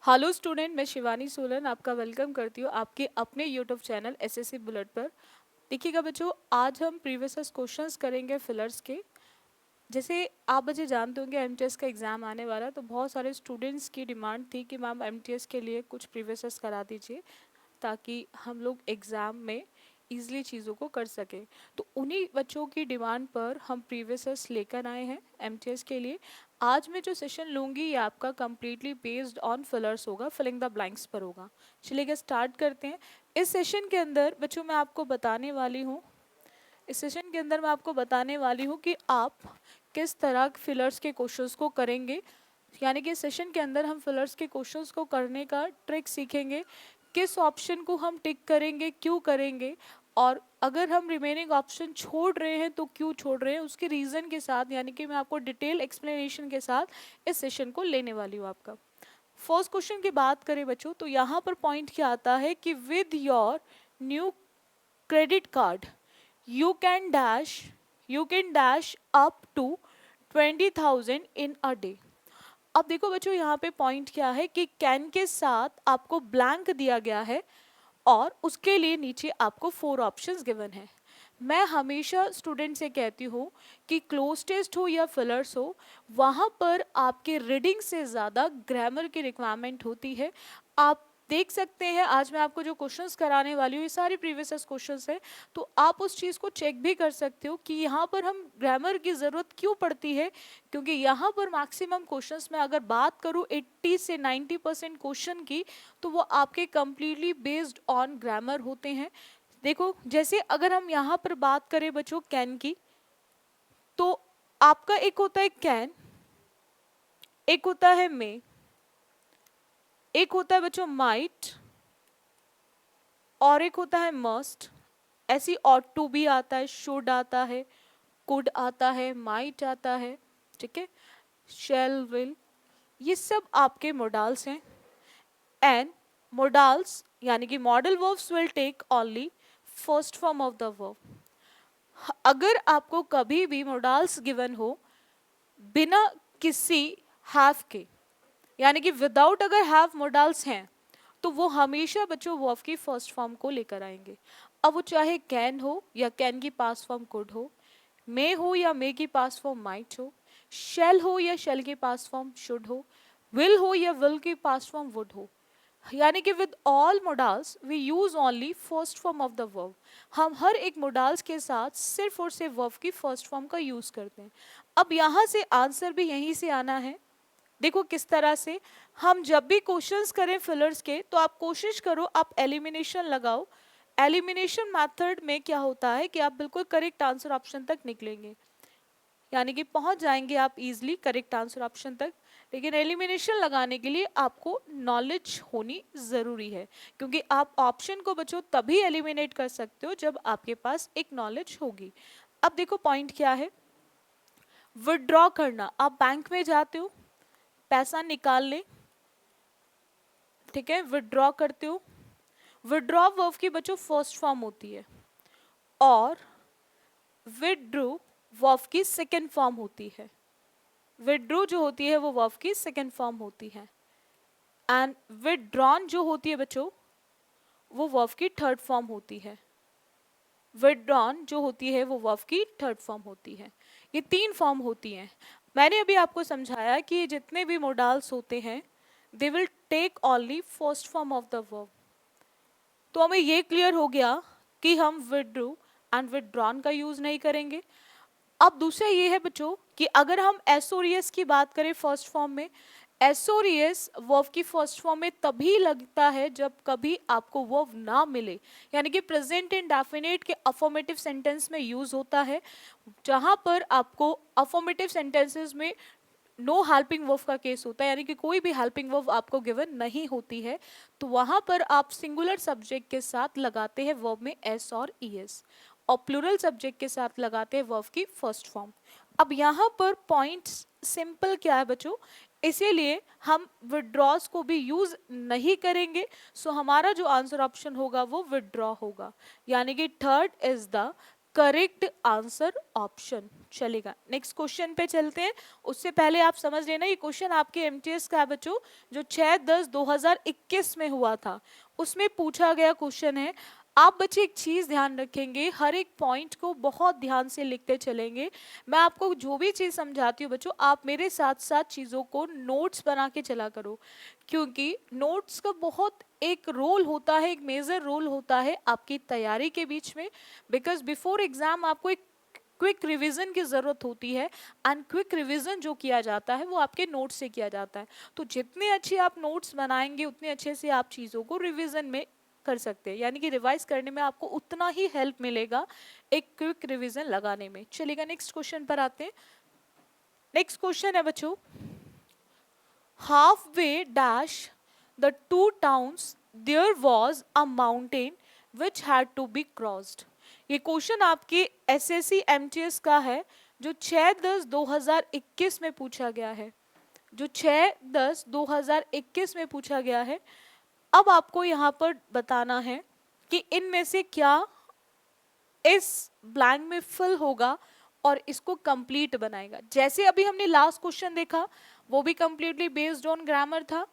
Hello student, मैं शिवानी सोलन आपका welcome करती हूँ आपके अपने यूट्यूब चैनल एसएससी बुलेट पर। देखिएगा बच्चों, आज हम प्रीवियस क्वेश्चंस करेंगे फिलर्स के। जैसे आप बच्चे जानते होंगे एमटीएस का एग्ज़ाम आने वाला है, तो बहुत सारे स्टूडेंट्स की डिमांड थी कि मैम एमटीएस के लिए कुछ प्रीवियस करा दीजिए ताकि हम लोग एग्ज़ाम में ईजिली चीज़ों को कर सकें। तो उन्हीं बच्चों की डिमांड पर हम प्रीवियस लेकर आए हैं एमटीएस के लिए। आज मैं जो सेशन लूँगी ये आपका कम्प्लीटली बेस्ड ऑन फिलर्स होगा, फिलिंग द ब्लैंक्स पर होगा। चलिए स्टार्ट करते हैं। इस सेशन के अंदर बच्चों मैं आपको बताने वाली हूँ कि आप किस तरह फिलर्स के क्वेश्चंस को करेंगे। यानी कि सेशन के अंदर हम फिलर्स के क्वेश्चंस को करने का ट्रिक सीखेंगे, किस ऑप्शन को हम टिक करेंगे, क्यों करेंगे, और अगर हम रिमेनिंग ऑप्शन छोड़ रहे हैं तो क्यों छोड़ रहे हैं, उसके रीज़न के साथ। यानी कि मैं आपको डिटेल एक्सप्लेनेशन के साथ इस सेशन को लेने वाली हूँ आपका। फर्स्ट क्वेश्चन की बात करें बच्चों, तो यहाँ पर पॉइंट क्या आता है कि with your new credit card you can dash up to 20,000 in a day। अब देखो बच्चों, यहाँ पे पॉइंट क्या है कि कैन के साथ आपको ब्लैंक दिया गया है और उसके लिए नीचे आपको 4 ऑप्शंस गिवन है। मैं हमेशा स्टूडेंट से कहती हूँ कि क्लोज टेस्ट हो या फिलर्स हो, वहाँ पर आपके रीडिंग से ज़्यादा ग्रामर की रिक्वायरमेंट होती है। आप देख सकते हैं आज मैं आपको जो क्वेश्चंस कराने वाली हूँ ये सारी प्रीवियस क्वेश्चंस हैं, तो आप उस चीज़ को चेक भी कर सकते हो कि यहाँ पर हम ग्रामर की ज़रूरत क्यों पड़ती है। क्योंकि यहाँ पर मैक्सिमम क्वेश्चंस में अगर बात करूँ 80 से 90% क्वेश्चन की, तो वो आपके कम्प्लीटली बेस्ड ऑन ग्रामर होते हैं। देखो जैसे अगर हम यहाँ पर बात करें बच्चों कैन की, तो आपका एक होता है कैन, एक होता है मे, एक होता है बच्चों माइट, और एक होता है मस्ट। ऐसी ऑट टू भी आता है, शुड आता है, कुड आता है, माइट आता है, ठीक है, शेल, विल, ये सब आपके मोडाल्स हैं। एंड मोडाल्स यानी कि model verbs will take only first form of the verb. अगर आपको कभी भी मोडाल्स गिवन हो बिना किसी हैव के, यानी कि विदाउट अगर हैव मोडाल्स हैं, तो वो हमेशा बच्चों वर्ब की फर्स्ट फॉर्म को लेकर आएंगे। अब वो चाहे कैन हो या कैन की पास्ट फॉर्म कुड हो, मे हो या मे की पास्ट फॉर्म माइट हो, शेल हो या शेल की पास्ट फॉर्म शुड हो, विल हो या विल की पास्ट फॉर्म वुड हो। यानी कि with all modals we use only first form of the verb. हम हर एक मोडाल्स के साथ सिर्फ और सिर्फ वर्ब की फर्स्ट फॉर्म का यूज करते हैं। अब यहाँ से आंसर भी यहीं से आना है। देखो किस तरह से हम जब भी क्वेश्चंस करें फिलर्स के, तो आप कोशिश करो आप एलिमिनेशन लगाओ। एलिमिनेशन मेथड में क्या होता है कि आप बिल्कुल करेक्ट आंसर ऑप्शन तक निकलेंगे, यानी कि पहुंच जाएंगे आप इजीली करेक्ट आंसर ऑप्शन तक। लेकिन एलिमिनेशन लगाने के लिए आपको नॉलेज होनी ज़रूरी है, क्योंकि आप ऑप्शन को बच्चों तभी एलिमिनेट कर सकते हो जब आपके पास एक नॉलेज होगी। अब देखो पॉइंट क्या है, विड्रॉ करना। आप बैंक में जाते हो, पैसा निकाल ले, ठीक है, विड्रॉ करते हो। विड्रॉ वर्ब की बच्चों फर्स्ट फॉर्म होती है और विड्रू वर्ब की सेकेंड फॉर्म होती है। विड्रू जो होती है वो वर्ब की सेकेंड फॉर्म होती है, एंड विड्रॉन जो होती है बच्चों वो वर्ब की थर्ड फॉर्म होती है। विड्रॉन जो होती है वो वर्ब की थर्ड फॉर्म होती है। ये 3 फॉर्म होती हैं। मैंने अभी आपको समझाया कि जितने भी मोडाल्स होते हैं they will take only first form of the verb. तो हमें ये क्लियर हो गया कि हम विड्रू एंड विड्रॉन का यूज नहीं करेंगे। अब दूसरा ये है बच्चों कि अगर हम एसओरियस की बात करें फर्स्ट फॉर्म में, एसओरियस वर्ब की फर्स्ट फॉर्म में तभी लगता है जब कभी आपको वर्ब ना मिले, यानी कि प्रेजेंट इंडेफिनिट के अफर्मेटिव सेंटेंस में यूज होता है। जहां पर आपको अफर्मेटिव सेंटेंसेस में नो हेल्पिंग वर्ब का केस होता है, यानी कि कोई भी हेल्पिंग वर्ब आपको गिवन नहीं होती है, तो वहां पर आप सिंगुलर सब्जेक्ट के साथ लगाते हैं वर्ब में एस और ईएस, और प्लूरल सब्जेक्ट के साथ लगाते हैं वर्ब की फर्स्ट फॉर्म। अब यहाँ पर पॉइंट सिंपल क्या है बच्चों, इसीलिए हम विड्रॉस को भी यूज नहीं करेंगे। सो हमारा जो आंसर ऑप्शन होगा वो विड्रॉ होगा, यानी कि third is the correct answer option. चलेगा, नेक्स्ट क्वेश्चन पे चलते हैं। उससे पहले आप समझ लेना ये क्वेश्चन आपके एमटीएस का है बच्चों, जो 6/10/2021 में हुआ था, उसमें पूछा गया क्वेश्चन है। आप बच्चे एक चीज ध्यान रखेंगे, हर एक पॉइंट को बहुत ध्यान से लिखते चलेंगे। मैं आपको जो भी चीज समझाती हूँ बच्चों, आप मेरे साथ साथ चीजों को नोट्स बना के चला करो, क्योंकि नोट्स का बहुत एक रोल होता है, एक मेजर रोल होता है आपकी तैयारी के बीच में। बिकॉज बिफोर एग्जाम आपको एक क्विक रिवीजन की ज़रूरत होती है, एंड क्विक रिवीजन जो किया जाता है वो आपके नोट्स से किया जाता है। तो जितने अच्छे आप नोट्स बनाएंगे उतने अच्छे से आप चीज़ों को रिवीजन में कर सकते हैं, यानी कि रिवाइज करने में आपको उतना ही हेल्प मिलेगा एक क्विक रिवीजन लगाने में। चलिएगा, नेक्स्ट क्वेश्चन पर आते हैं। नेक्स्ट क्वेश्चन है बच्चों, halfway dash the two towns there was a mountain which had to be crossed। ये क्वेश्चन आपके एसएससी एमटीएस का है, जो 6/10/2021 में पूछा गया है, जो 6/10/2021 में पूछा गया है। अब आपको यहाँ पर बताना है कि इनमें से क्या इस ब्लैंक में फिल होगा और इसको कंप्लीट बनाएगा। जैसे अभी हमने लास्ट क्वेश्चन देखा, वो भी कंप्लीटली बेस्ड ऑन ग्रामर था,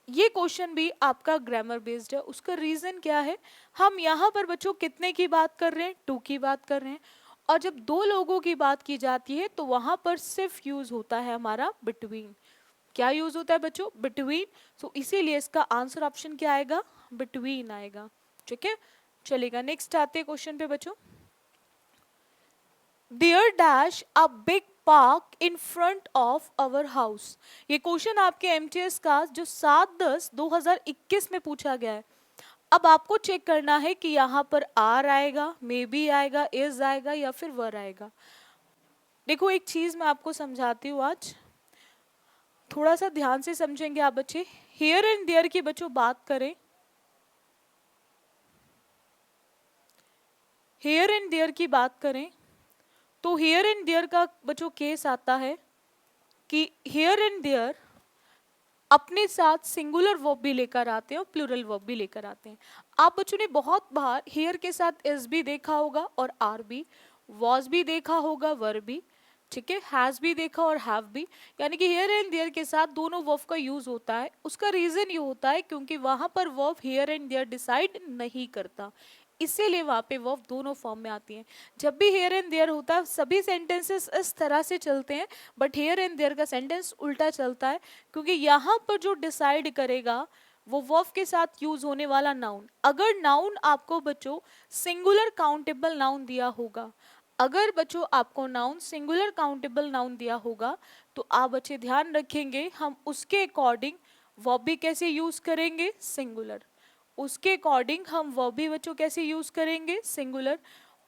ये क्वेश्चन भी आपका ग्रामर बेस्ड है। उसका रीजन क्या है, हम यहाँ पर बच्चों कितने की बात कर रहे हैं, 2 की बात कर रहे हैं, और जब 2 लोगों की बात की जाती है तो वहां पर सिर्फ यूज होता है हमारा बिटवीन। क्या यूज होता है बच्चों, बिटवीन। सो इसीलिए इसका आंसर ऑप्शन क्या आएगा, बिटवीन आएगा। ठीक है, चलेगा, नेक्स्ट आते हैं क्वेश्चन पे बच्चों। There dash a big park in front of our house। ये क्वेश्चन आपके एमटीएस का जो 7/10/2021 में पूछा गया है। अब आपको चेक करना है कि यहाँ पर आर आएगा, मे बी आएगा, इज आएगा या फिर वर आएगा। देखो एक चीज मैं आपको समझाती हूँ आज, थोड़ा सा ध्यान से समझेंगे आप बच्चे। हियर एंड देयर की बच्चों बात करें, हियर एंड देयर की बात करें तो हियर एंड देयर का बच्चों केस आता है कि हियर एंड देयर अपने साथ सिंगुलर वर्ब भी लेकर आते हैं और प्लूरल वर्ब भी लेकर आते हैं। आप बच्चों ने बहुत बार हियर के साथ इज भी देखा होगा और आर भी, वॉज भी देखा होगा, वर भी, ठीक है, हैज भी देखा और हैव भी, यानी कि हियर एंड देयर के साथ दोनों वर्ब का यूज होता है। उसका रीजन ये होता है क्योंकि वहां पर verb here and there decide नहीं करता, इसीलिए वहां पे वर्ब दोनों फॉर्म में आती हैं। जब भी हियर एंड देयर होता है सभी सेंटेंसेस इस तरह से चलते हैं, बट हियर एंड देयर का सेंटेंस उल्टा चलता है, क्योंकि यहाँ पर जो डिसाइड करेगा वो वर्ब के साथ यूज होने वाला नाउन। अगर नाउन आपको बच्चों सिंगुलर काउंटेबल नाउन दिया होगा, अगर बच्चों आपको नाउन सिंगुलर काउंटेबल नाउन दिया होगा, तो आप बच्चे ध्यान रखेंगे हम उसके अकॉर्डिंग वर्ब भी कैसे यूज करेंगे, सिंगुलर। उसके अकॉर्डिंग हम वर्ब भी बच्चों कैसे यूज करेंगे, सिंगुलर।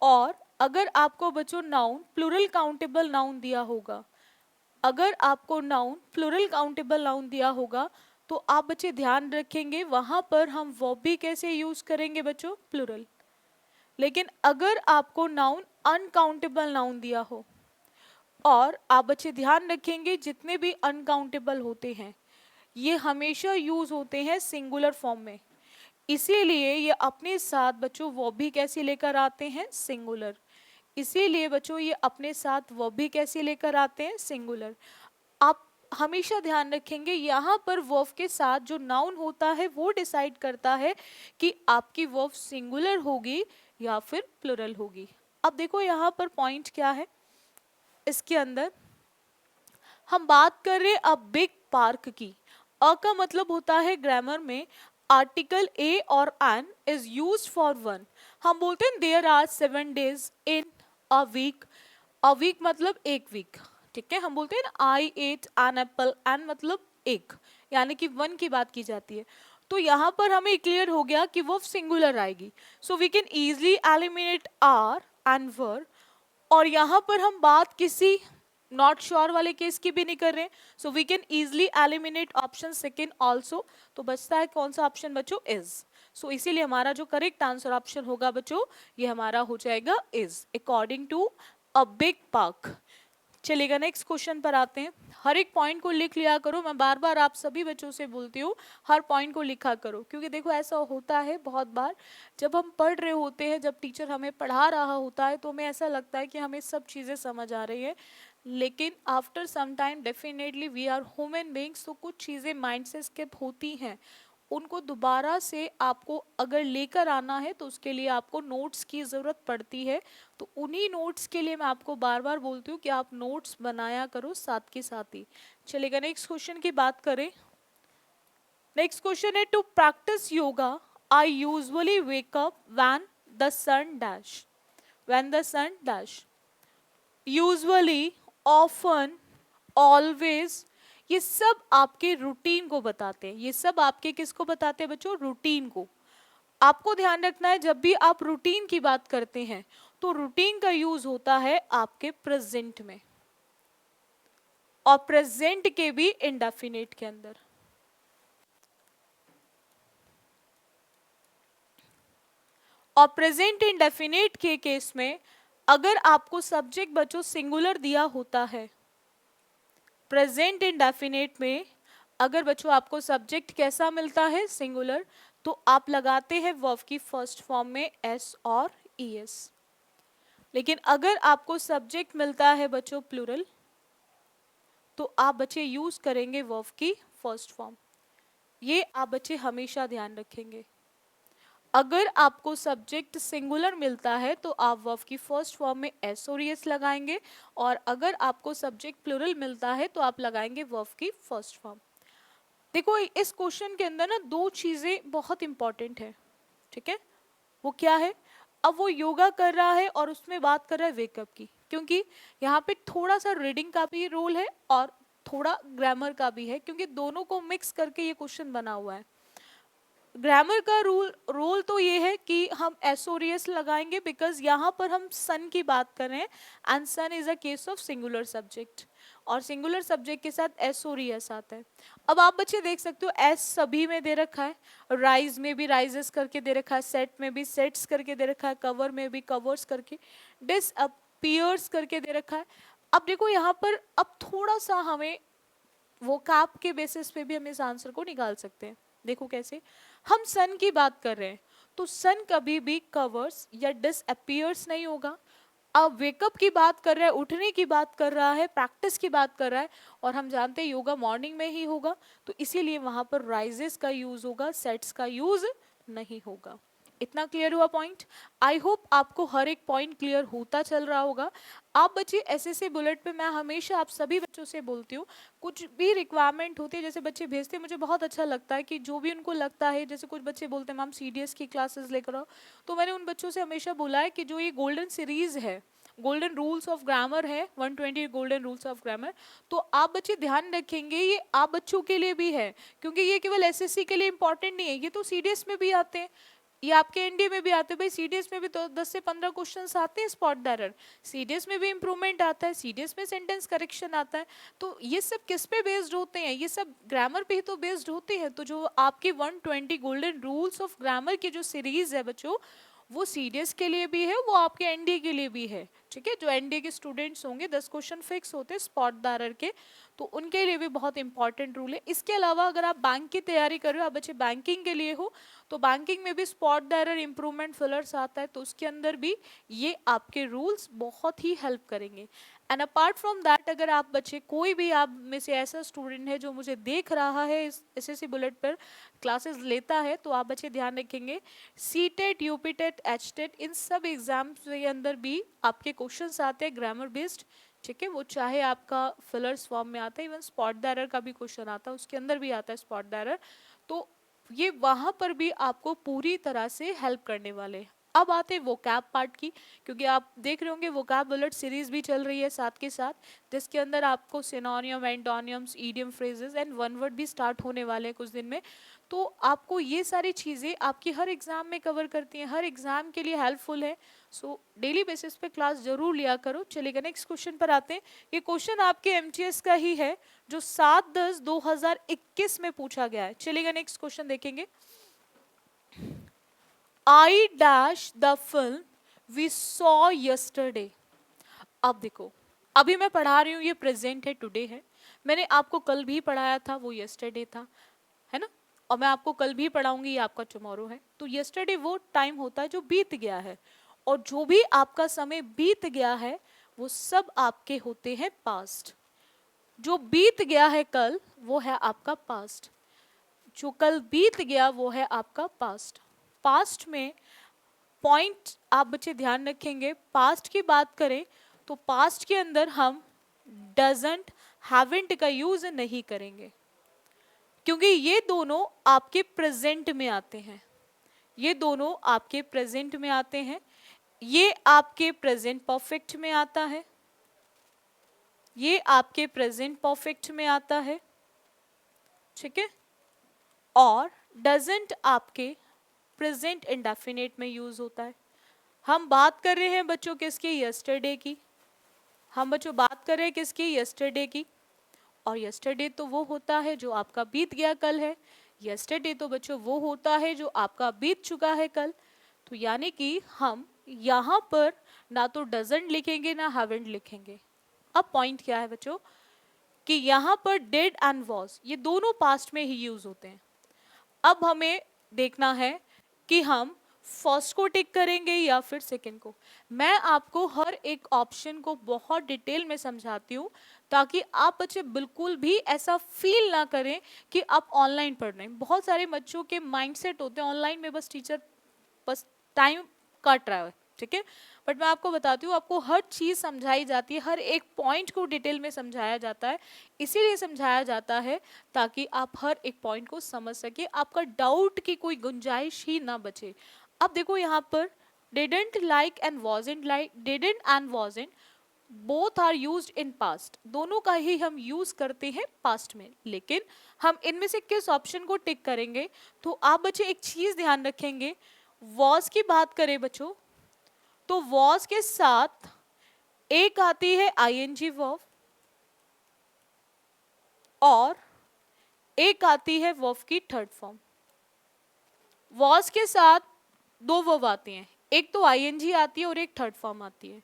और अगर आपको बच्चों नाउन प्लूरल काउंटेबल नाउन दिया होगा, अगर आपको नाउन प्लूरल काउंटेबल नाउन दिया होगा, तो आप बच्चे ध्यान रखेंगे वहां पर हम वर्ब भी कैसे यूज करेंगे बच्चों, प्लूरल। लेकिन अगर आपको नाउन अनकाउंटेबल नाउन दिया हो, और आप बच्चे ध्यान रखेंगे जितने भी अनकाउंटेबल होते हैं ये हमेशा यूज होते हैं सिंगुलर फॉर्म में, इसीलिए ये अपने साथ बच्चों वो भी कैसे लेकर आते हैं, सिंगुलर। इसीलिए बच्चों ये अपने साथ वो भी कैसे लेकर आते हैं, सिंगुलर। आप हमेशा ध्यान रखेंगे यहाँ पर वर्ब के साथ जो नाउन होता है वो डिसाइड करता है कि आपकी वर्ब सिंगुलर होगी या फिर प्लुरल होगी। अब देखो यहाँ पर पॉइंट क्या है, इसके अंदर हम बात कर रहे हैं अ बिग पार्क की। अ का मतलब होता है ग्रामर में आर्टिकल ए और an is used for one. हम बोलते हैं there are 7 days in a week. A week मतलब एक वीक, ठीक है। हम बोलते हैं ना I ate an apple, an मतलब एक, यानी कि वन की बात की जाती है। तो यहाँ पर हमें क्लियर हो गया कि वो सिंगुलर आएगी, so we can easily eliminate are and were. और यहाँ पर हम बात किसी नॉट श्योर वाले केस की भी नहीं कर रहे हैं, so we can easily eliminate option second also. तो बचता है कौन सा ऑप्शन बच्चों, इज। सो इसीलिए हमारा जो करेक्ट आंसर ऑप्शन होगा बच्चों ये हमारा हो जाएगा is, according to a big park. चलेगा, नेक्स्ट क्वेश्चन पर आते हैं। हर एक पॉइंट को लिख लिया करो, मैं बार बार आप सभी बच्चों से बोलती हूँ हर पॉइंट को लिखा करो, क्योंकि देखो ऐसा होता है बहुत बार जब हम पढ़ रहे होते हैं, जब टीचर हमें पढ़ा रहा होता है तो हमें ऐसा लगता है कि हमें सब चीज़ें समझ आ रही है, लेकिन after some time definitely we are human beings, तो कुछ चीज़ें माइंड से स्किप होती हैं, उनको दोबारा से आपको अगर लेकर आना है तो उसके लिए आपको नोट्स की ज़रूरत पड़ती है। तो उन्हीं नोट्स के लिए मैं आपको बार बार बोलती हूँ कि आप नोट्स बनाया करो साथ के साथ ही। चलेगा, नेक्स्ट क्वेश्चन की बात करें। नेक्स्ट क्वेश्चन है, to practice yoga I usually wake up when the sun dash, when the sun dash, usually, often, always, ये सब आपके रूटीन को बताते हैं। ये सब आपके किसको बताते हैं बच्चों? रूटीन को। आपको ध्यान रखना है जब भी आप रूटीन की बात करते हैं तो रूटीन का यूज होता है आपके प्रेजेंट में, और प्रेजेंट के भी इंडेफिनिट के अंदर। और प्रेजेंट इंडेफिनिट के केस में अगर आपको सब्जेक्ट बच्चों सिंगुलर दिया होता है, प्रेजेंट इंडेफिनिट में अगर बच्चों आपको सब्जेक्ट कैसा मिलता है? सिंगुलर, तो आप लगाते हैं वर्ब की फर्स्ट फॉर्म में एस और ईएस। लेकिन अगर आपको सब्जेक्ट मिलता है बच्चों प्लूरल, तो आप बच्चे यूज करेंगे वर्ब की फर्स्ट फॉर्म। ये आप बच्चे हमेशा ध्यान रखेंगे। अगर आपको सब्जेक्ट सिंगुलर मिलता है तो आप वर्ब की फर्स्ट फॉर्म में एस और एस लगाएंगे, और अगर आपको सब्जेक्ट प्लूरल मिलता है तो आप लगाएंगे वर्ब की फर्स्ट फॉर्म। देखो इस क्वेश्चन के अंदर ना दो चीजें बहुत इंपॉर्टेंट है, ठीक है? वो क्या है? अब वो योगा कर रहा है और उसमें बात कर रहा है वेकअप की, क्योंकि यहाँ पे थोड़ा सा रीडिंग का भी रोल है और थोड़ा ग्रामर का भी है, क्योंकि दोनों को मिक्स करके ये क्वेश्चन बना हुआ है। ग्रामर का रोल तो ये है कि हम एसओरियस लगाएंगे बिकॉज यहाँ पर हम सन की बात कर रहे हैं, and sun is a case of singular subject, और सिंगुलर सब्जेक्ट के साथ एसओरियस आता है। अब आप बच्चे देख सकते हो एस सभी में दे रखा है, राइज में भी राइजेस करके दे रखा है, सेट में भी सेट्स करके दे रखा है, कवर में भी कवर्स करके, डिसअपीयर्स करके दे रखा है। अब देखो यहाँ पर अब थोड़ा सा हमें वो कैप के बेसिस पे भी हम इस आंसर को निकाल सकते हैं। देखो कैसे, हम सन की बात कर रहे हैं तो सन कभी भी कवर्स या डिसअपीयर्स नहीं होगा। अब वेकअप की बात कर रहा है, उठने की बात कर रहा है, प्रैक्टिस की बात कर रहा है, और हम जानते हैं योगा मॉर्निंग में ही होगा, तो इसीलिए वहां पर राइजेस का यूज होगा, सेट्स का यूज नहीं होगा। इतना क्लियर हुआ पॉइंट? आई होप आपको हर एक पॉइंट क्लियर होता चल रहा होगा। आप बच्चे एसएससी बुलेट पे मैं हमेशा आप सभी बच्चों से बोलती हूँ, कुछ भी रिक्वायरमेंट होती है जैसे बच्चे भेजते हैं, मुझे बहुत अच्छा लगता है कि जो भी उनको लगता है, जैसे कुछ बच्चे बोलते हैं मैम सीडीएस की क्लासेस लेकर आओ, तो मैंने उन बच्चों से हमेशा बोला है कि जो ये गोल्डन सीरीज है, गोल्डन रूल्स ऑफ ग्रामर है, 120 गोल्डन रूल्स ऑफ ग्रामर, तो आप बच्चे ध्यान रखेंगे ये आप बच्चों के लिए भी है, क्योंकि ये केवल एसएससी के लिए इंपॉर्टेंट नहीं है, ये तो सीडीएस में भी आते हैं, ये आपके एनडीए में भी आते हैं। भाई सीडीएस में भी तो 10 से 15 क्वेश्चंस आते हैं स्पॉट एरर, सीडीएस में भी इंप्रूवमेंट आता है, सीडीएस में सेंटेंस करेक्शन आता है, तो ये सब किस पे बेस्ड होते हैं? ये सब ग्रामर पे ही तो बेस्ड होते हैं। तो जो आपके 120 गोल्डन रूल्स ऑफ ग्रामर की जो सीरीज है बच्चों, वो सीडीएस के लिए भी है, वो आपके एनडीए के लिए भी है, ठीक है? जो एनडीए के स्टूडेंट्स होंगे 10 क्वेश्चन फिक्स होते हैं स्पॉट एरर के, तो उनके लिए भी बहुत इंपॉर्टेंट रूल है। इसके अलावा अगर आप बैंक की तैयारी कर रहे हो, आप बच्चे बैंकिंग के लिए हो, तो बैंकिंग में भी स्पॉट एरर इंप्रूवमेंट फिलर्स आता है, तो उसके अंदर भी ये आपके रूल्स बहुत ही हेल्प करेंगे। एंड अपार्ट फ्रॉम दैट, अगर आप बच्चे कोई भी आप में से ऐसा स्टूडेंट है जो मुझे देख रहा है इस एसएससी बुलेट पर क्लासेस लेता है, तो आप बच्चे ध्यान रखेंगे सीटेट, यूपीटेट, एचटेट, इन सब एग्जाम्स के अंदर भी आपके क्वेश्चंस आते हैं ग्रामर बेस्ड, ठीक है? वो चाहे आपका फिलर्स फॉर्म में आता है, इवन स्पॉट एरर का भी क्वेश्चन आता है, उसके अंदर भी आता है स्पॉट एरर, तो ये वहां पर भी आपको पूरी तरह से हेल्प करने वाले हैं। अब आते हैं वोकैब पार्ट की, क्योंकि आप देख रहे होंगे वोकैब बुलेट सीरीज भी चल रही है साथ के साथ, जिसके अंदर आपको सिनोनियम, एंटोनियम्स, idiom phrases and one word भी स्टार्ट होने वाले हैं कुछ दिन में, तो आपको ये सारी चीज़ें आपकी हर एग्जाम में कवर करती हैं, हर एग्जाम के लिए हेल्पफुल है। सो डेली बेसिस पे क्लास जरूर लिया करो। चलिएगा नेक्स्ट क्वेश्चन पर आते हैं। ये क्वेश्चन आपके एमटीएस का ही है जो 7/10/2021 में पूछा गया है। चलिएगा नेक्स्ट क्वेश्चन देखेंगे। I dash the film we saw yesterday. अब देखो अभी मैं पढ़ा रही हूँ ये प्रेजेंट है, टुडे है। मैंने आपको कल भी पढ़ाया था, वो यस्टरडे था, है ना। और मैं आपको कल भी पढ़ाऊंगी, ये आपका टुमारो है। तो यस्टरडे वो टाइम होता है जो बीत गया है, और जो भी आपका समय बीत गया है वो सब आपके होते हैं पास्ट। जो बीत गया है कल वो है आपका पास्ट, जो कल बीत गया वो है आपका पास्ट। पास्ट में पॉइंट आप बच्चे ध्यान रखेंगे, पास्ट की बात करें तो पास्ट के अंदर हम डजंट, हैवेंट का यूज नहीं करेंगे, क्योंकि ये दोनों आपके प्रेजेंट में आते हैं। ये दोनों आपके प्रेजेंट में आते हैं। ये आपके प्रेजेंट परफेक्ट में आता है, ये आपके प्रेजेंट परफेक्ट में आता है, ठीक है। और डजंट आपके प्रेजेंट इंडेफिनिट में यूज होता है। हम बात कर रहे हैं बच्चों किसकी, यस्टरडे की। हम बच्चों बात कर रहे हैं किसकी, यस्टरडे की। और यस्टरडे तो वो होता है जो आपका बीत गया कल है। यस्टरडे तो बच्चों वो होता है जो आपका बीत चुका है कल। तो यानी कि हम यहाँ पर ना तो डजंट लिखेंगे ना हैवेंट लिखेंगे। अब पॉइंट क्या है बच्चों, कि यहाँ पर डिड एंड वॉज ये दोनों पास्ट में ही यूज होते हैं। अब हमें देखना है कि हम फर्स्ट को टिक करेंगे या फिर सेकंड को। मैं आपको हर एक ऑप्शन को बहुत डिटेल में समझाती हूँ, ताकि आप बच्चे बिल्कुल भी ऐसा फील ना करें कि आप ऑनलाइन पढ़ रहे हैं। बहुत सारे बच्चों के माइंडसेट होते हैं ऑनलाइन में बस टीचर बस टाइम काट रहा है, ठीक है। बट मैं आपको बताती हूँ, आपको हर चीज़ समझाई जाती है, हर एक पॉइंट को डिटेल में समझाया जाता है। इसीलिए समझाया जाता है ताकि आप हर एक पॉइंट को समझ सके, आपका डाउट की कोई गुंजाइश ही ना बचे। अब देखो यहाँ पर didn't like and wasn't like, didn't and wasn't both are used in past, दोनों का ही हम यूज करते हैं पास्ट में। लेकिन हम इनमें से किस ऑप्शन को टिक करेंगे, तो आप बच्चे एक चीज ध्यान रखेंगे, वॉज की बात करें बच्चों तो वॉज के साथ एक आती है आईएनजी वर्ब और एक आती है वर्ब की थर्ड फॉर्म। वॉज के साथ दो वर्ब आती हैं, एक तो आईएनजी आती है और एक थर्ड फॉर्म आती है।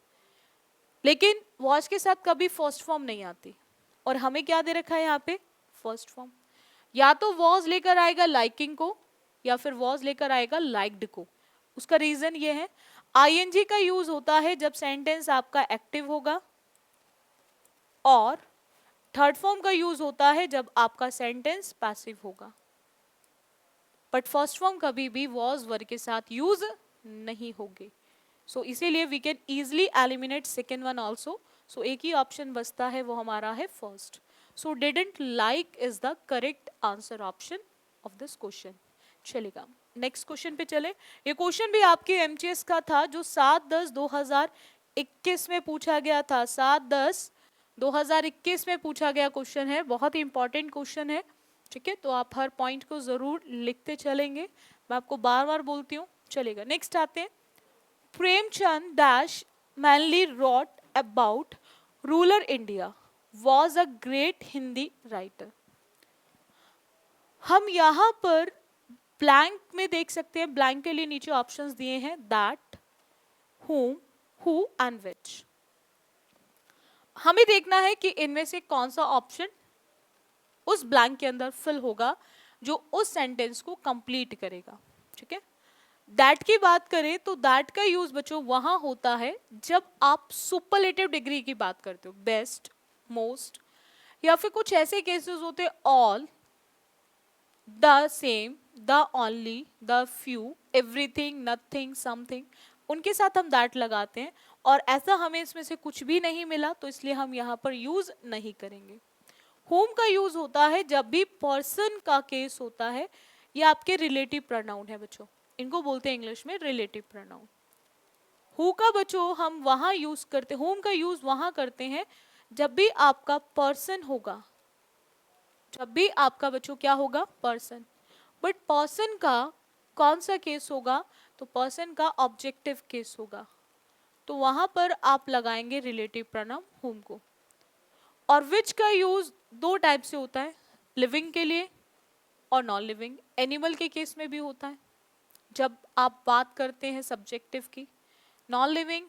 लेकिन वॉज के साथ कभी फर्स्ट फॉर्म नहीं आती, और हमें क्या दे रखा है यहाँ पे, फर्स्ट फॉर्म। या तो वॉज लेकर आएगा लाइकिंग को या फिर वॉज लेकर आएगा लाइक्ड को। उसका रीजन ये है, आईएनजी का यूज होता है जब सेंटेंस आपका एक्टिव होगा, और थर्ड फॉर्म का यूज होता है जब आपका सेंटेंस पैसिव होगा। बट फर्स्ट फॉर्म कभी भी वॉज वर्ग के साथ यूज नहीं होगी। सो इसीलिए we can easily eliminate second one also. So एक ही ऑप्शन बचता है, वो हमारा है first. So didn't like is the correct answer option of this question. चलेगा नेक्स्ट क्वेश्चन पे चले। ये क्वेश्चन भी आपके एमटीएस का था जो 7/10/2021 में पूछा गया था। 7/10/2021 में पूछा गया क्वेश्चन है, बहुत ही इंपॉर्टेंट क्वेश्चन है, ठीक है। तो आप हर पॉइंट को जरूर लिखते चलेंगे, मैं आपको बार बार बोलती हूँ। चलेगा नेक्स्ट आते हैं। Premchand dash mainly wrote about rural India was a great Hindi writer. हम यहाँ पर ब्लैंक में देख सकते हैं, ब्लैंक के लिए नीचे ऑप्शंस दिए हैं, that, whom, who and which। हमें देखना है कि इनमें से कौन सा ऑप्शन उस ब्लैंक के अंदर फिल होगा जो उस सेंटेंस को कंप्लीट करेगा, ठीक है। दैट की बात करें तो दैट का यूज बच्चों वहां होता है जब आप सुपरलेटिव डिग्री की बात करते हो, बेस्ट, मोस्ट, या फिर कुछ ऐसे केसेस होते हैं all, the same, the only, the few, everything, nothing, something, उनके साथ हम दैट लगाते हैं। और ऐसा हमें इसमें से कुछ भी नहीं मिला तो इसलिए हम यहाँ पर यूज नहीं करेंगे। होम का यूज होता है जब भी पर्सन का केस होता है, ये आपके रिलेटिव प्रोनाउन है बच्चों, इनको बोलते हैं इंग्लिश में रिलेटिव प्रोनाउन। हु का बच्चों हम वहां यूज करते, होम का यूज वहां करते हैं जब भी आपका पर्सन होगा, जब भी आपका बच्चों क्या होगा, पर्सन। बट पर्सन का कौन सा केस होगा, तो पर्सन का ऑब्जेक्टिव केस होगा, तो वहां पर आप लगाएंगे रिलेटिव प्रोनाउन होम को। और विच का यूज दो टाइप से होता है, लिविंग के लिए और नॉन लिविंग। एनिमल के केस में भी होता है जब आप बात करते हैं सब्जेक्टिव की, नॉन लिविंग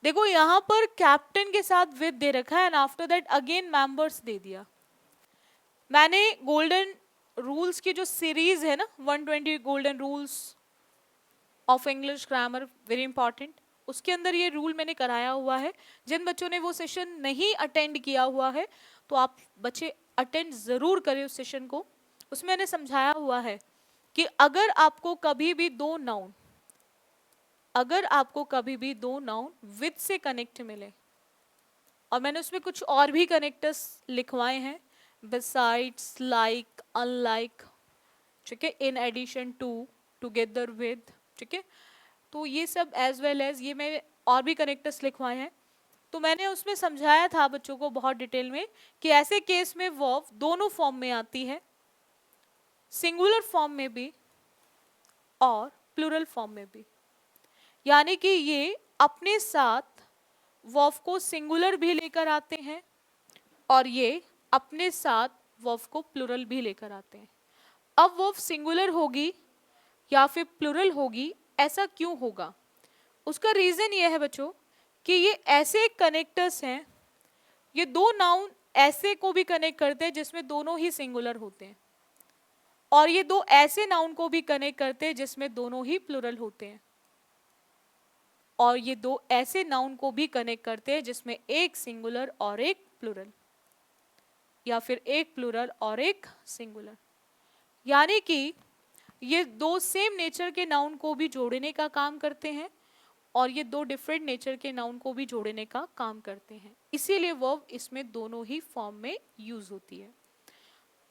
देखो यहाँ पर कैप्टन के साथ विद दे रखा है and after that again members दे दिया। मैंने गोल्डन रूल्स की जो सीरीज है ना 120 golden rules of English grammar very important, उसके अंदर ये रूल मैंने कराया हुआ है। जिन बच्चों ने वो सेशन नहीं अटेंड किया हुआ है तो आप बच्चे अटेंड ज़रूर करें उस सेशन को। उसमें मैंने समझाया हुआ है कि अगर आपको कभी भी दो नाउन विद से कनेक्ट मिले, और मैंने उसमें कुछ और भी कनेक्टर्स लिखवाए हैं, बिसाइड्स, लाइक, अनलाइक, ठीक है, in addition to, together with, ठीक है, तो ये सब एज वेल एज ये मैं और भी कनेक्टर्स लिखवाए हैं। तो मैंने उसमें समझाया था बच्चों को बहुत डिटेल में कि ऐसे केस में वर्ब दोनों फॉर्म में आती है, सिंगुलर फॉर्म में भी और प्लूरल फॉर्म में भी। यानी कि ये अपने साथ वर्ब को सिंगुलर भी लेकर आते हैं और ये अपने साथ वर्ब को प्लूरल भी लेकर आते हैं। अब वर्ब सिंगुलर होगी या फिर प्लूरल होगी, ऐसा क्यों होगा? उसका रीजन ये है बच्चों कि ये ऐसे कनेक्टर्स हैं, ये दो नाउन ऐसे को भी कनेक्ट करते हैं जिसमें दोनों ही सिंगुलर होते हैं, और ये दो ऐसे नाउन को भी कनेक्ट करते हैं जिसमें दोनों ही प्लूरल होते हैं, और ये दो ऐसे नाउन को भी कनेक्ट करते हैं जिसमें एक सिंगुलर और एक प्लूरल, या फिर एक प्लूरल और एक सिंगुलर। यानी कि ये दो सेम नेचर के नाउन को भी जोड़ने का काम करते हैं और ये दो डिफरेंट नेचर के नाउन को भी जोड़ने का काम करते हैं, इसीलिए वर्ब इसमें दोनों ही फॉर्म में यूज होती है।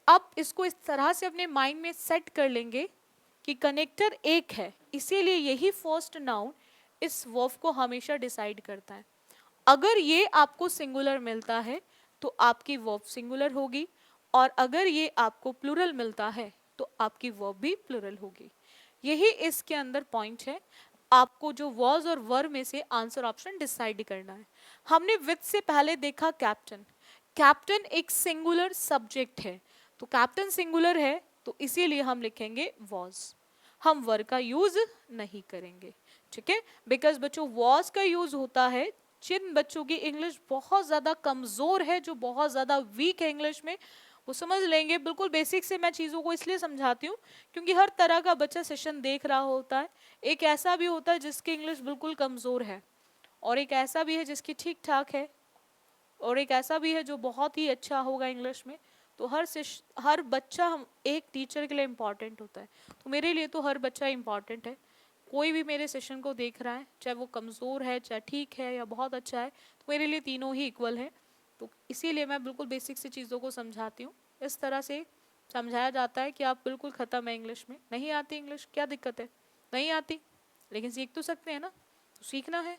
अब इसको इस तरह से अपने माइंड में सेट कर लेंगे कि कनेक्टर एक है, इसीलिए यही फर्स्ट नाउन इस वर्ब को हमेशा डिसाइड करता है। अगर ये आपको सिंगुलर मिलता है तो आपकी वर्ब सिंगुलर होगी, और अगर ये आपको प्लूरल मिलता है तो आपकी वर्ब भी प्लूरल होगी। यही इसके अंदर पॉइंट है। आपको जो वॉज और वर में से आंसर ऑप्शन डिसाइड करना है। हमने विद से पहले देखा कैप्टन। कैप्टन एक सिंगुलर सब्जेक्ट है, तो कैप्टन सिंगुलर है तो इसीलिए हम लिखेंगे वॉज, हम वर का यूज नहीं करेंगे, ठीक है। बिकॉज बच्चों वॉज का यूज होता है जिन बच्चों की इंग्लिश बहुत ज़्यादा कमज़ोर है, जो बहुत ज़्यादा वीक है इंग्लिश में, वो समझ लेंगे। बिल्कुल बेसिक से मैं चीज़ों को इसलिए समझाती हूँ क्योंकि हर तरह का बच्चा सेशन देख रहा होता है। एक ऐसा भी होता है जिसकी इंग्लिश बिल्कुल कमज़ोर है, और एक ऐसा भी है जिसकी ठीक ठाक है, और एक ऐसा भी है जो बहुत ही अच्छा होगा इंग्लिश में। तो हर बच्चा हम एक टीचर के लिए इम्पॉर्टेंट होता है, तो मेरे लिए तो हर बच्चा इम्पॉर्टेंट है। कोई भी मेरे सेशन को देख रहा है, चाहे वो कमज़ोर है, चाहे ठीक है या बहुत अच्छा है, तो मेरे लिए तीनों ही इक्वल है। तो इसीलिए मैं बिल्कुल बेसिक से चीज़ों को समझाती हूँ। इस तरह से समझाया जाता है कि आप बिल्कुल ख़त्म है इंग्लिश में। नहीं आती इंग्लिश, क्या दिक्कत है? नहीं आती, लेकिन सीख तो सकते हैं ना, तो सीखना है।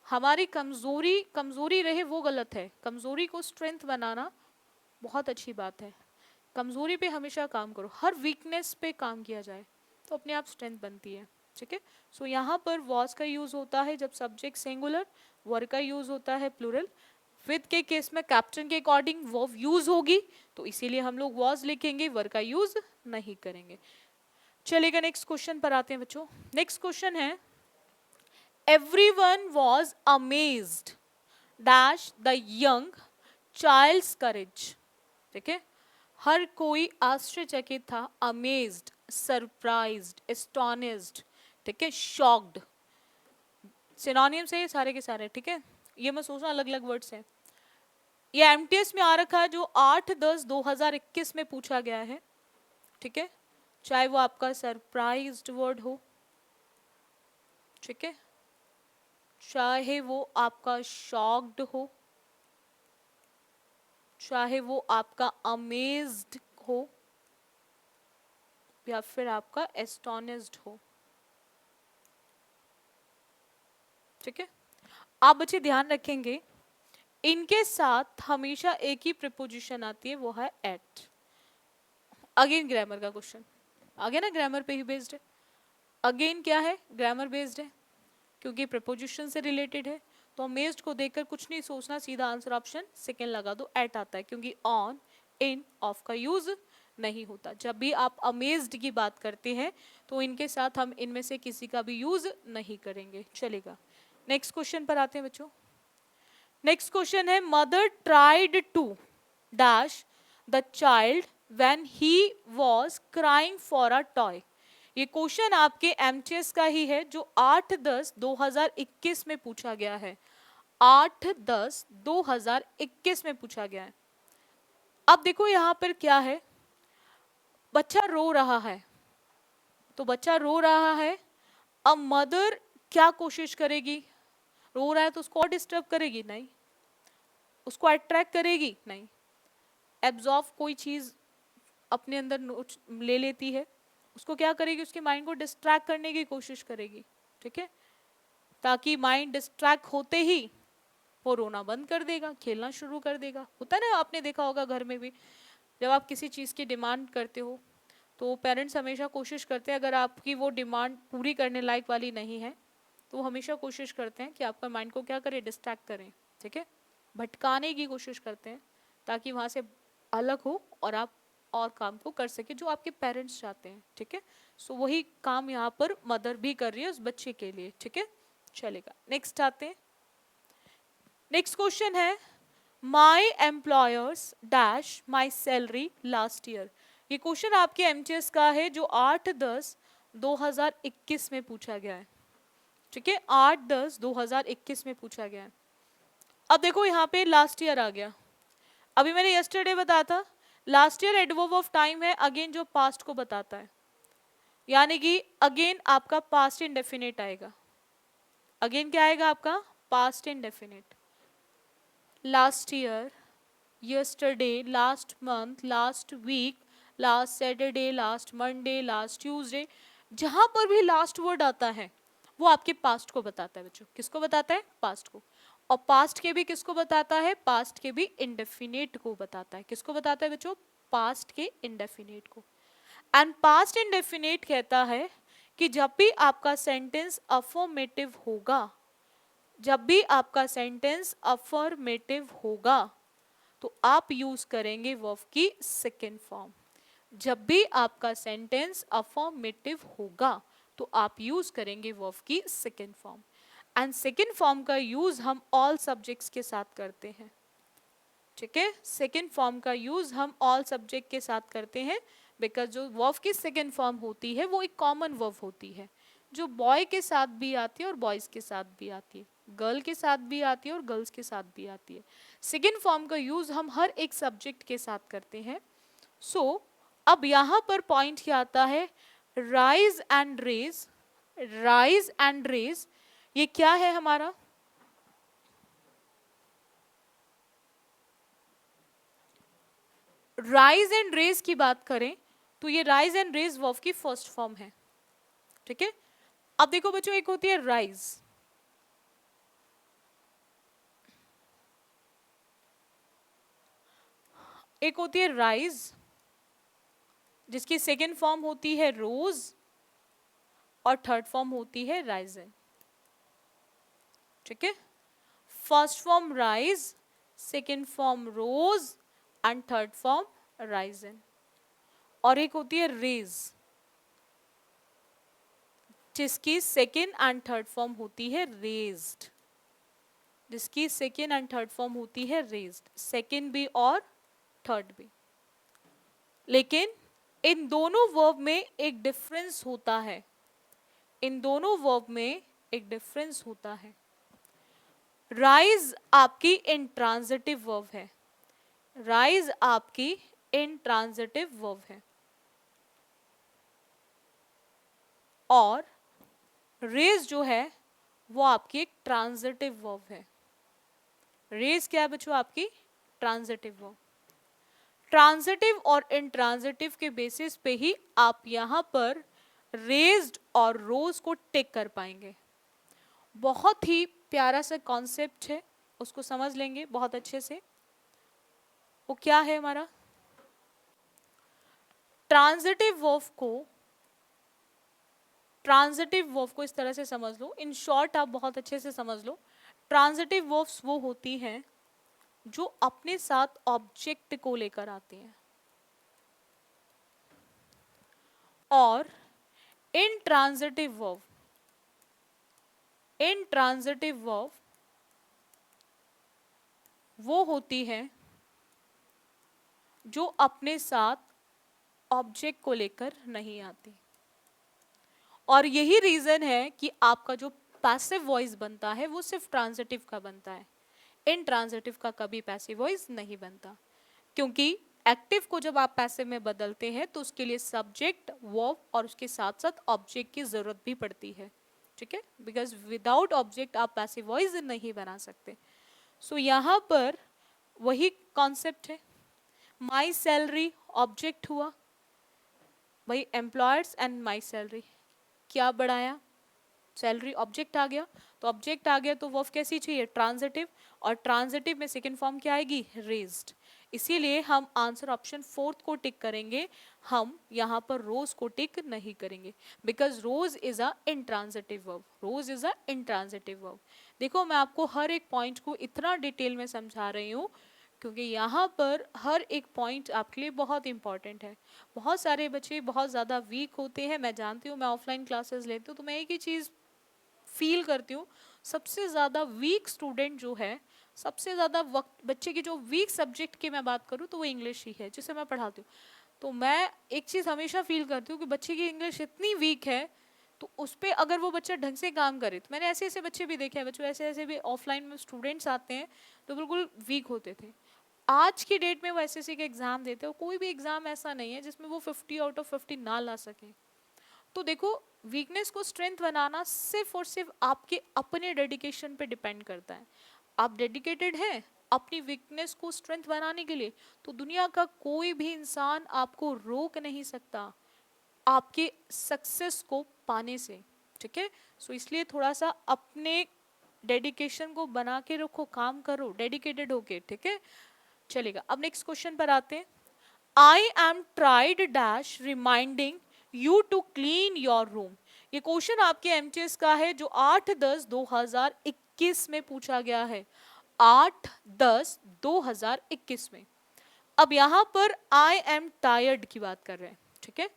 हमारी कमज़ोरी रहे वो गलत है, कमज़ोरी को स्ट्रेंथ बनाना बहुत अच्छी बात है। कमज़ोरी पे हमेशा काम करो, हर वीकनेस पे काम किया जाए तो अपने आप स्ट्रेंथ बनती है, ठीक है। सो यहाँ पर वॉज का यूज़ होता है जब सब्जेक्ट सिंगुलर, वर का यूज़ होता है प्लूरल। विद के केस में कैप्टन के अकॉर्डिंग वर्ब यूज़ होगी, तो इसीलिए हम लोग वॉज लिखेंगे, वर का यूज़ नहीं करेंगे। चलेगा, नेक्स्ट क्वेश्चन पर आते हैं बच्चों। नेक्स्ट क्वेश्चन है, everyone was amazed dash the young child's courage, ठीक है। हर कोई आश्चर्यचकित था, अमेज्ड, सरप्राइज्ड, एस्टोनिश्ड, ठीक है, शॉक्ड, सिनोनिम्स से सारे के सारे, ठीक है। ये मैं सोचना अलग अलग वर्ड्स हैं। ये एमटीएस में आ रखा है जो 8/10/2021 में पूछा गया है, ठीक है। चाहे वो आपका सरप्राइज्ड वर्ड हो, ठीक है, चाहे वो आपका शॉक्ड हो, चाहे वो आपका अमेज्ड हो, या फिर आपका एस्टोनिश्ड हो, ठीक है। आप बच्चे ध्यान रखेंगे, इनके साथ हमेशा एक ही प्रीपोजिशन आती है, वो है एट। अगेन ग्रामर का क्वेश्चन आ गया ना, ग्रामर पे ही बेस्ड है। अगेन क्या है, ग्रामर बेस्ड है, क्योंकि प्रीपोजिशन से रिलेटेड है। तो अमेज्ड को देखकर कुछ नहीं सोचना, सीधा आंसर ऑप्शन सेकेंड लगा दो, एट आता है, क्योंकि ऑन, इन, ऑफ का यूज नहीं होता। जब भी आप अमेज्ड की बात करते हैं तो इनके साथ हम इनमें से किसी का भी यूज नहीं करेंगे, चलेगा। नेक्स्ट क्वेश्चन पर आते हैं बच्चों। Next question is mother tried to dash the child when he was crying for a toy. ये क्वेश्चन आपके एमटीएस का ही है जो 8/10/2021 में पूछा गया है। 8/10/2021 में पूछा गया है। अब देखो यहां पर क्या है, बच्चा रो रहा है, तो बच्चा रो रहा है, अब मदर क्या कोशिश करेगी, रो रहा है तो उसको और डिस्टर्ब करेगी नहीं, उसको अट्रैक्ट करेगी नहीं, एब्जॉर्व कोई चीज अपने अंदर ले लेती है, उसको क्या करेगी, उसके माइंड को डिस्ट्रैक्ट करने की कोशिश करेगी, ठीक है, ताकि माइंड डिस्ट्रैक्ट होते ही वो रोना बंद कर देगा, खेलना शुरू कर देगा। होता है ना, आपने देखा होगा घर में भी, जब आप किसी चीज़ की डिमांड करते हो तो पेरेंट्स हमेशा कोशिश करते हैं, अगर आपकी वो डिमांड पूरी करने लायक वाली नहीं है तो वो हमेशा कोशिश करते हैं कि आपका माइंड को क्या करें, डिस्ट्रैक्ट करें, ठीक है, भटकाने की कोशिश करते हैं ताकि वहाँ से अलग हो और आप और काम को कर सके जो आपके पेरेंट्स चाहते हैं, ठीक है। सो वही काम यहाँ पर मदर भी कर रही है उस बच्चे के लिए, ठीक है, चलेगा। नेक्स्ट आते हैं। नेक्स्ट क्वेश्चन है my employers dash my salary last year. ये क्वेश्चन आपके एमटीएस का है जो 8/10/2021 में पूछा गया है, ठीक है, 8/10/2021 में पूछा गया है। अब देखो यहाँ पे लास्ट ईयर आ गया, अभी मैंने यस्टरडे बताया था last year adverb of time है, अगेन जो पास्ट को बताता है, यानी कि अगेन आपका पास्ट इंडेफिनिट आएगा, अगेन क्या आएगा आपका past indefinite. Last year, yesterday, last month, last week, last Saturday, last Monday, last Tuesday, जहां पर भी लास्ट वर्ड आता है वो आपके पास्ट को बताता है बच्चों। किसको बताता है, पास्ट को। और पास्ट के भी किसको बताता है, पास्ट के भी इंडेफिनेट को बताता है। किसको बताता है बच्चों, पास्ट के इंडेफिनेट को। एंड पास्ट इंडेफिनेट कहता है कि जब भी आपका सेंटेंस अफर्मेटिव होगा, जब भी आपका सेंटेंस अफर्मेटिव होगा तो आप यूज करेंगे वर्ब की सेकेंड फॉर्म। जब भी आपका सेंटेंस अफर्मेटिव होगा तो आप यूज करेंगे वर्ब की second form. And second form का यूज हम ऑल सब्जेक्ट्स के साथ करते हैं, ठीक है, सेकेंड फॉर्म का यूज हम ऑल सब्जेक्ट के साथ करते हैं बिकॉज जो वर्ब की सेकेंड फॉर्म होती है वो एक कॉमन वर्ब होती है जो बॉय के साथ भी आती है और बॉयज के साथ भी आती है, गर्ल के साथ भी आती है और गर्ल्स के साथ भी आती है। सेकेंड फॉर्म का यूज हम हर एक सब्जेक्ट के साथ करते हैं। सो अब यहाँ पर पॉइंट क्या आता है, rise and raise. Rise and raise ये क्या है हमारा, राइज एंड रेज की बात करें तो ये राइज एंड रेज वर्ब की फर्स्ट फॉर्म है, ठीक है। अब देखो बच्चों, एक होती है राइज, एक होती है राइज जिसकी सेकेंड फॉर्म होती है रोज और थर्ड फॉर्म होती है राइजन, ठीक है। First form rise, second form rose and third form risen. और एक होती है रेज जिसकी सेकेंड एंड थर्ड फॉर्म होती है रेज्ड, जिसकी सेकेंड एंड थर्ड फॉर्म होती है रेज्ड, सेकेंड भी और थर्ड भी। लेकिन इन दोनों वर्ब में एक डिफरेंस होता है, इन दोनों वर्ब में एक डिफरेंस होता है। राइज आपकी इंट्रांजिटिव वर्ब है, राइज आपकी इंट्रांजिटिव वर्ब है और रेज जो है वो आपकी एक ट्रांजिटिव वर्ब है। रेज क्या है बच्चों, आपकी ट्रांजिटिव वर्ब। ट्रांजिटिव और इंट्रांजिटिव के बेसिस पे ही आप यहाँ पर रेज्ड और रोज को टिक कर पाएंगे। बहुत ही प्यारा सा कॉन्सेप्ट है, उसको समझ लेंगे बहुत अच्छे से। वो क्या है हमारा, ट्रांजिटिव वर्ब को, ट्रांजिटिव वर्ब को इस तरह से समझ लो, इन शॉर्ट आप बहुत अच्छे से समझ लो। ट्रांजिटिव वर्ब्स वो होती हैं जो अपने साथ ऑब्जेक्ट को लेकर आती हैं और इनट्रांजिटिव वर्ब इंट्रांजिटिव वर्ब वो होती है जो अपने साथ ऑब्जेक्ट को लेकर नहीं आती। और यही रीजन है कि आपका जो पैसिव वॉइस बनता है वो सिर्फ ट्रांजिटिव का बनता है, इंट्रांजिटिव का कभी पैसिव वॉइस नहीं बनता। क्योंकि एक्टिव को जब आप पैसिव में बदलते हैं तो उसके लिए सब्जेक्ट वर्ब और उसके साथ साथ ऑब्जेक्ट की जरूरत भी पड़ती है, ठीक है, बिकॉज विदाउट ऑब्जेक्ट आप पैसिव वॉइस नहीं बना सकते। सो यहाँ पर वही कॉन्सेप्ट है, माई सैलरी ऑब्जेक्ट हुआ, वही एम्प्लॉयर्स एंड माई सैलरी, क्या बढ़ाया, सैलरी ऑब्जेक्ट आ गया। तो ऑब्जेक्ट आ गया तो वर्ब कैसी चाहिए, ट्रांजिटिव, और ट्रांजिटिव में सेकंड फॉर्म क्या आएगी, रेज्ड। इसीलिए हम आंसर ऑप्शन फोर्थ को टिक करेंगे, हम यहाँ पर रोज को टिक नहीं करेंगे, because rose is a intransitive verb, rose is a intransitive verb. देखो मैं आपको हर एक पॉइंट को इतना डिटेल में समझा रही हूँ क्योंकि यहाँ पर हर एक पॉइंट आपके लिए बहुत इंपॉर्टेंट है। बहुत सारे बच्चे बहुत ज़्यादा वीक होते हैं, मैं जानती हूँ, मैं ऑफलाइन क्लासेस लेती हूँ तो मैं एक ही चीज़ फील करती हूँ, सबसे ज़्यादा वीक स्टूडेंट जो है, सबसे ज़्यादा वक्त बच्चे की जो वीक सब्जेक्ट की मैं बात करूँ तो वो इंग्लिश ही है जिसे मैं पढ़ाती हूँ। तो मैं एक चीज़ हमेशा फील करती हूँ कि बच्चे की इंग्लिश इतनी वीक है तो उस पर अगर वो बच्चा ढंग से काम करे, तो मैंने ऐसे ऐसे बच्चे भी देखे हैं, बच्चों ऐसे ऐसे भी ऑफलाइन में स्टूडेंट्स आते हैं तो बिल्कुल वीक होते थे, आज की डेट में वो एसएससी के एग्जाम देते हो, कोई भी एग्जाम ऐसा नहीं है जिसमें वो 50 आउट ऑफ 50 ना ला सके। तो देखो वीकनेस को स्ट्रेंथ बनाना सिर्फ और सिर्फ आपके अपने डेडिकेशन पे डिपेंड करता है। आप डेडिकेटेड हैं अपनी वीकनेस को स्ट्रेंथ बनाने के लिए तो दुनिया का कोई भी इंसान आपको रोक नहीं सकता आपके सक्सेस को पाने से, ठीक है। सो इसलिए थोड़ा सा अपने डेडिकेशन को बना के रखो, काम करो डेडिकेटेड होके, ठीक है। चलेगा, अब नेक्स्ट क्वेश्चन पर आते हैं। I am tried dash reminding you to clean your room. ये क्वेश्चन आपके एमटीएस का है जो 8/10/2021 में पूछा गया है, 8/10/2021 में। अब यहां पर आई एम टायर्ड की बात कर रहे हैं, ठीक है।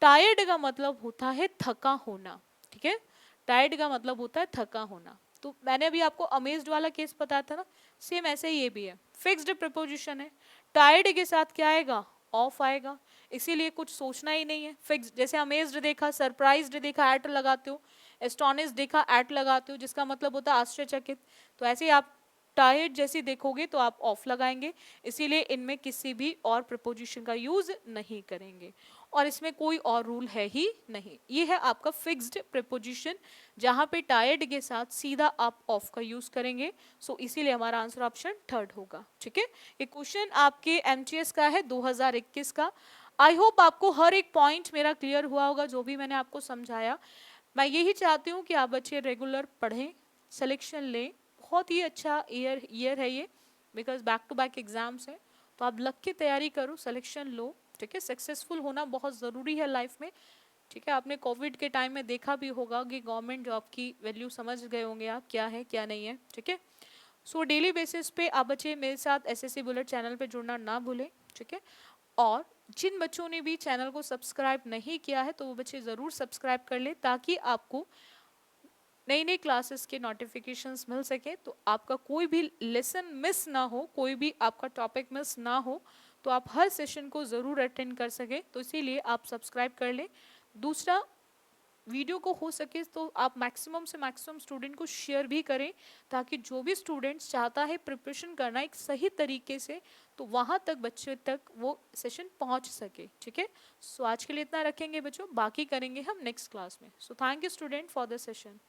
टायर्ड का मतलब होता है थका होना, ठीक है, टायर्ड का मतलब होता है थका होना। तो मैंने अभी आपको अमेज्ड वाला केस बताया था ना, सेम ऐसे ही ये भी है, फिक्स्ड प्रीपोजिशन है, टायर्ड के साथ क्या आएगा, ऑफ आएगा, इसीलिए कुछ सोचना ही नहीं है, फिक्स। जैसे अमेज्ड देखा, सरप्राइज्ड देखा, एट लगाते हो, एस्टोनिश्ड देखा, एट लगाते हो, जिसका मतलब होता है आश्चर्यचकित। तो ऐसे ही आप टायर्ड जैसी देखोगे तो आप ऑफ लगाएंगे, इसीलिए इनमें किसी भी और प्रपोजिशन का यूज नहीं करेंगे, और इसमें कोई और रूल है ही नहीं। ये है आपका फिक्स्ड प्रीपोजिशन जहां पे टायर्ड के साथ सीधा आप ऑफ का यूज करेंगे। सो इसीलिए हमारा आंसर ऑप्शन थर्ड होगा, ठीक है। ये क्वेश्चन आपके एमटीएस का है 2021 का। आई होप आपको हर एक पॉइंट मेरा क्लियर हुआ होगा जो भी मैंने आपको समझाया। मैं यही चाहती हूँ कि आप बच्चे रेगुलर पढ़ें, सिलेक्शन लें, बहुत ही अच्छा ईयर है ये, because back to back exams है, तो आप लग के तैयारी करो, सिलेक्शन लो, ठीक है। सक्सेसफुल होना बहुत ज़रूरी है लाइफ में, ठीक है। आपने कोविड के टाइम में देखा भी होगा कि गवर्नमेंट जॉब की वैल्यू समझ गए होंगे आप, क्या है क्या नहीं है, ठीक है। सो डेली बेसिस पे आप बच्चे मेरे साथ एसएससी बुलेट चैनल पे जुड़ना ना भूलें, ठीक है। और जिन बच्चों ने भी चैनल को सब्सक्राइब नहीं किया है तो वो बच्चे ज़रूर सब्सक्राइब कर लें ताकि आपको नई नई क्लासेस के नोटिफिकेशंस मिल सके, तो आपका कोई भी लेसन मिस ना हो, कोई भी आपका टॉपिक मिस ना हो, तो आप हर सेशन को ज़रूर अटेंड कर सके, तो इसीलिए आप सब्सक्राइब कर लें। दूसरा, वीडियो को हो सके तो आप मैक्सिमम से मैक्सिमम स्टूडेंट को शेयर भी करें ताकि जो भी स्टूडेंट्स चाहता है प्रिपरेशन करना एक सही तरीके से, तो वहाँ तक बच्चे तक वो सेशन पहुँच सके, ठीक है। सो आज के लिए इतना रखेंगे बच्चों, बाकी करेंगे हम नेक्स्ट क्लास में। So thank you student for the session.